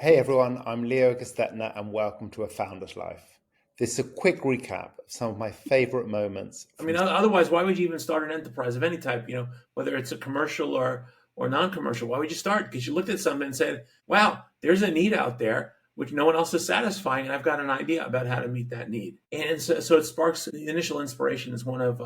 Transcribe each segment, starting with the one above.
Hey everyone, I'm Leo Gestetner and welcome to A Founder's Life. This is a quick recap of some of my favorite moments. I mean, otherwise, why would you even start an enterprise of any type? Whether it's a commercial or non-commercial, why would you start? Because you looked at something and said, "Wow, there's a need out there which no one else is satisfying, and I've got an idea about how to meet that need." And so it sparks the initial inspiration is one of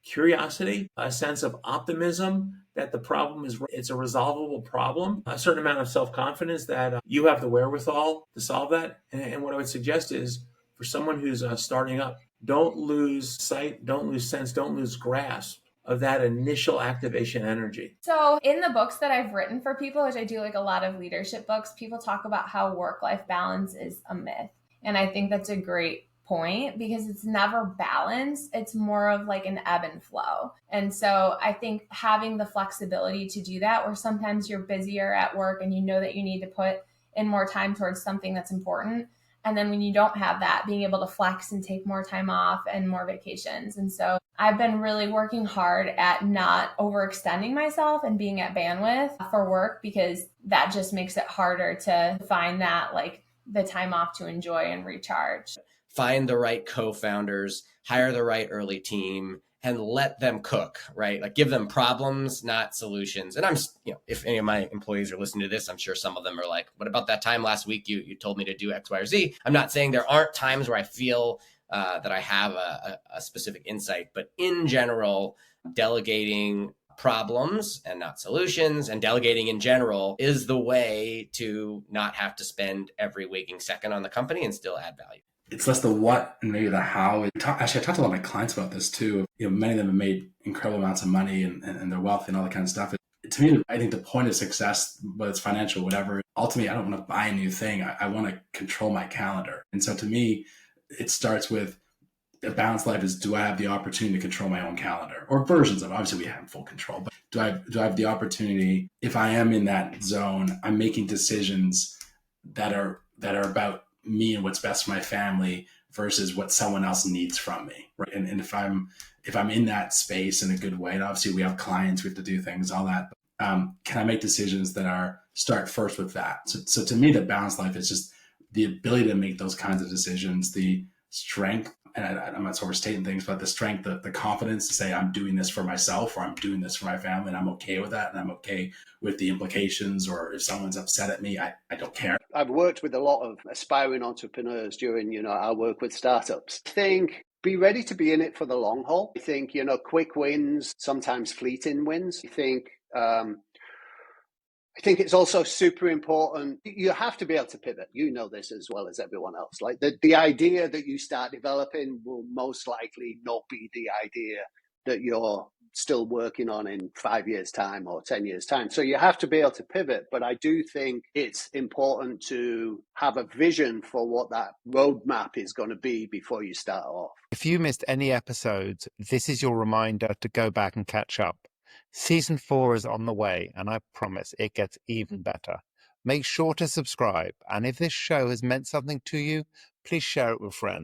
curiosity, a sense of optimism that the problem it's a resolvable problem, a certain amount of self-confidence that you have the wherewithal to solve that. And what I would suggest is for someone who's starting up, don't lose sight, don't lose sense, don't lose grasp of that initial activation energy. So in the books that I've written for people, which I do like a lot of leadership books, people talk about how work-life balance is a myth. And I think that's a great point because it's never balanced. It's more of like an ebb and flow. And so I think having the flexibility to do that, where sometimes you're busier at work and you know that you need to put in more time towards something that's important. And then when you don't have that, being able to flex and take more time off and more vacations. And so I've been really working hard at not overextending myself and being at bandwidth for work, because that just makes it harder to find that like the time off to enjoy and recharge. Find the right co-founders, hire the right early team, and let them cook, right? Like give them problems, not solutions. And if any of my employees are listening to this, I'm sure some of them are like, what about that time last week you told me to do X, Y, or Z? I'm not saying there aren't times where I feel that I have a specific insight, but in general, delegating problems and not solutions, and delegating in general is the way to not have to spend every waking second on the company and still add value. It's less the what and maybe the how. Actually, I talked to a lot of my clients about this too. Many of them have made incredible amounts of money and they're wealthy and all that kind of stuff. To me, I think the point of success, whether it's financial, whatever, ultimately, I don't want to buy a new thing. I want to control my calendar. And so to me, it starts with a balanced life is, do I have the opportunity to control my own calendar, or versions of it? Obviously we have full control, but do I have the opportunity, if I am in that zone, I'm making decisions that are about me and what's best for my family versus what someone else needs from me, right? And if I'm in that space in a good way, and obviously we have clients, we have to do things, all that, can I make decisions that start first with that? So to me, the balanced life is just the ability to make those kinds of decisions, the strength, and I'm not overstating things, but the strength, the confidence to say, I'm doing this for myself, or I'm doing this for my family, and I'm okay with that, and I'm okay with the implications, or if someone's upset at me, I don't care. I've worked with a lot of aspiring entrepreneurs during, our work with startups. I think be ready to be in it for the long haul. I think, quick wins, sometimes fleeting wins. I think it's also super important. You have to be able to pivot. You know this as well as everyone else. Like the idea that you start developing will most likely not be the idea that you're still working on in 5 years' time or 10 years' time. So you have to be able to pivot. But I do think it's important to have a vision for what that roadmap is going to be before you start off. If you missed any episodes, this is your reminder to go back and catch up. Season 4 is on the way, and I promise it gets even better. Make sure to subscribe, and if this show has meant something to you, please share it with friends.